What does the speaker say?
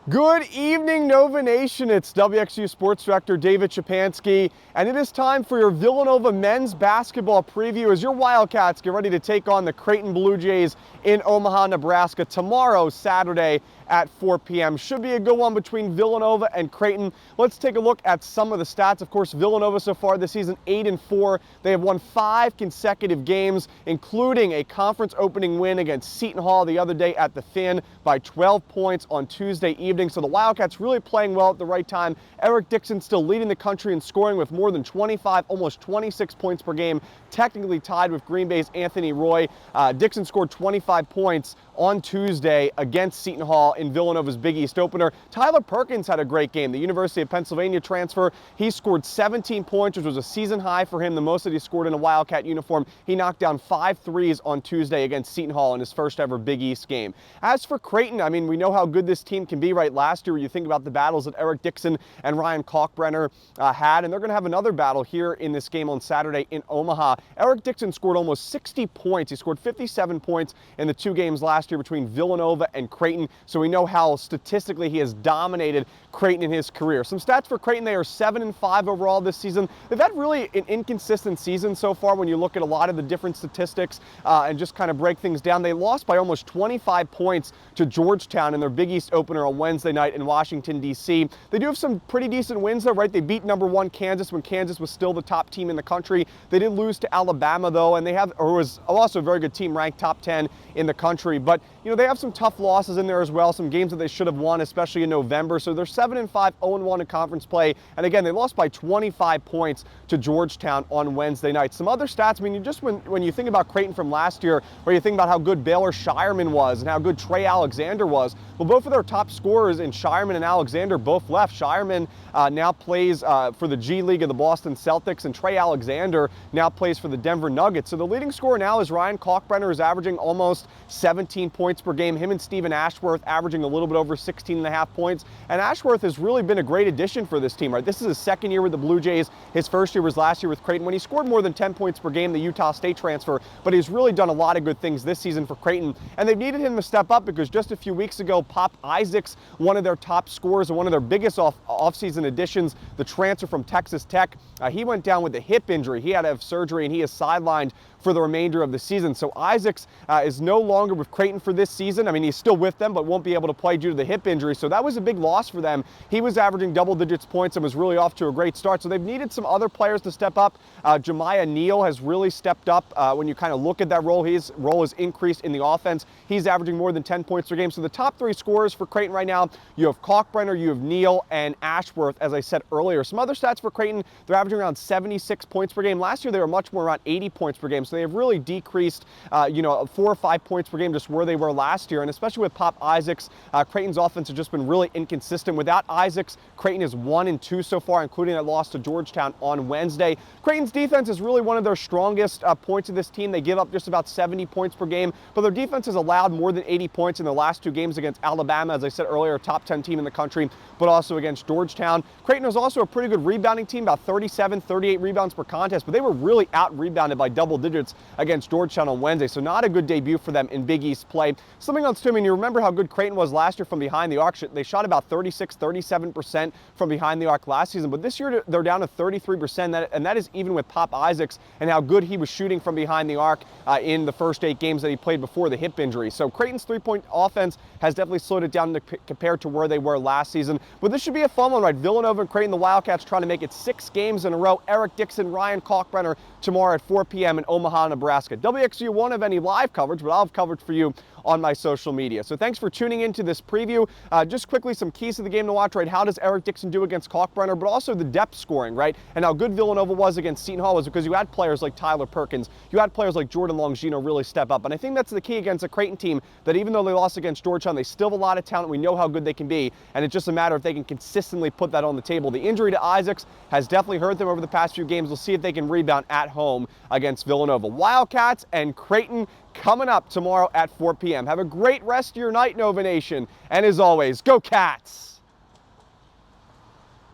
Good evening, Nova Nation. It's WXVU Sports Director David Szczepanski, and it is time for your Villanova men's basketball preview as your Wildcats get ready to take on the Creighton Blue Jays in Omaha, Nebraska tomorrow, Saturday at 4 p.m. Should be a good one between Villanova and Creighton. Let's take a look at some of the stats. Of course, Villanova so far this season 8-4. They have won 5 consecutive games, including a conference opening win against Seton Hall the other day at the Finn by 12 points on Tuesday evening. So the Wildcats really playing well at the right time. Eric Dixon still leading the country in scoring with more than 25, almost 26 points per game, technically tied with Green Bay's Anthony Roy. Dixon scored 25 points on Tuesday against Seton Hall in Villanova's Big East opener. Tyler Perkins had a great game. The University of Pennsylvania transfer. He scored 17 points, which was a season high for him, the most that he scored in a Wildcat uniform. He knocked down 5 threes on Tuesday against Seton Hall in his first ever Big East game. As for Creighton, I mean, we know how good this team can be. Right, last year you think about the battles that Eric Dixon and Ryan Kalkbrenner had, and they're going to have another battle here in this game on Saturday in Omaha. Eric Dixon scored almost 60 points. He scored 57 points in the 2 games last year between Villanova and Creighton, so we know how statistically he has dominated Creighton in his career. Some stats for Creighton: they are 7-5 overall this season. They've had really an inconsistent season so far when you look at a lot of the different statistics and just kind of break things down. They lost by almost 25 points to Georgetown in their Big East opener on Wednesday night in Washington, D.C. They do have some pretty decent wins though, right? They beat #1 Kansas when Kansas was still the top team in the country. They did lose to Alabama though, and they have, or was also a very good team, ranked top 10 in the country. But you know, they have some tough losses in there as well, some games that they should have won, especially in November. So they're 7-5, 0-1 in conference play. And again, they lost by 25 points to Georgetown on Wednesday night. Some other stats, I mean, you just when you think about Creighton from last year, where you think about how good Baylor Shireman was and how good Trey Alexander was, well, both of their top scorers in Shireman and Alexander both left. Shireman now plays for the G League of the Boston Celtics, and Trey Alexander now plays for the Denver Nuggets. So the leading scorer now is Ryan Kalkbrenner, is averaging almost 17 points per game. Him and Stephen Ashworth averaging a little bit over 16.5 points. And Ashworth has really been a great addition for this team, right? This is his second year with the Blue Jays. His first year was last year with Creighton when he scored more than 10 points per game, the Utah State transfer. But he's really done a lot of good things this season for Creighton. And they've needed him to step up because just a few weeks ago, Pop Isaacs, one of their top scorers and one of their biggest off-season additions, the transfer from Texas Tech, he went down with a hip injury. He had to have surgery and he is sidelined for the remainder of the season. So Isaacs is no longer with Creighton for this season. I mean, he's still with them, but won't be able to play due to the hip injury. So that was a big loss for them. He was averaging double digits points and was really off to a great start. So they've needed some other players to step up. Jemiah Neal has really stepped up when you kind of look at that role. His role has increased in the offense. He's averaging more than 10 points per game. So the top 3 scorers for Creighton right now, you have Kalkbrenner, you have Neal, and Ashworth, as I said earlier. Some other stats for Creighton: they're averaging around 76 points per game. Last year, they were much more around 80 points per game. So they have really decreased, 4 or 5 points per game just where they were last year. And especially with Pop Isaacs, Creighton's offense has just been really inconsistent. Without Isaacs, Creighton is 1-2 so far, including that loss to Georgetown on Wednesday. Creighton's defense is really one of their strongest points of this team. They give up just about 70 points per game, but their defense has allowed more than 80 points in their last 2 games against Alabama, as I said earlier, top 10 team in the country, but also against Georgetown. Creighton was also a pretty good rebounding team, about 37, 38 rebounds per contest, but they were really out-rebounded by double digits against Georgetown on Wednesday, so not a good debut for them in Big East play. Something else too, I mean, you remember how good Creighton was last year from behind the arc. They shot about 36, 37% from behind the arc last season, but this year they're down to 33%, and that is even with Pop Isaacs and how good he was shooting from behind the arc in the first 8 games that he played before the hip injury. So Creighton's three-point offense has definitely slowed it down compared to where they were last season. But this should be a fun one, right? Villanova and Creighton, the Wildcats, trying to make it 6 games in a row. Eric Dixon, Ryan Kalkbrenner tomorrow at 4 p.m. in Omaha, Nebraska. WXVU won't have any live coverage, but I'll have coverage for you on my social media. So thanks for tuning into this preview. Just quickly, some keys to the game to watch, right? How does Eric Dixon do against Kalkbrenner, but also the depth scoring, right? And how good Villanova was against Seton Hall was because you had players like Tyler Perkins, you had players like Jordan Longino really step up. And I think that's the key against a Creighton team, that even though they lost against Georgetown, they still have a lot of talent. We know how good they can be, and it's just a matter if they can consistently put that on the table. The injury to Isaacs has definitely hurt them over the past few games. We'll see if they can rebound at home against Villanova. Wildcats and Creighton coming up tomorrow at 4 p.m. Have a great rest of your night, Nova Nation. And as always, go Cats!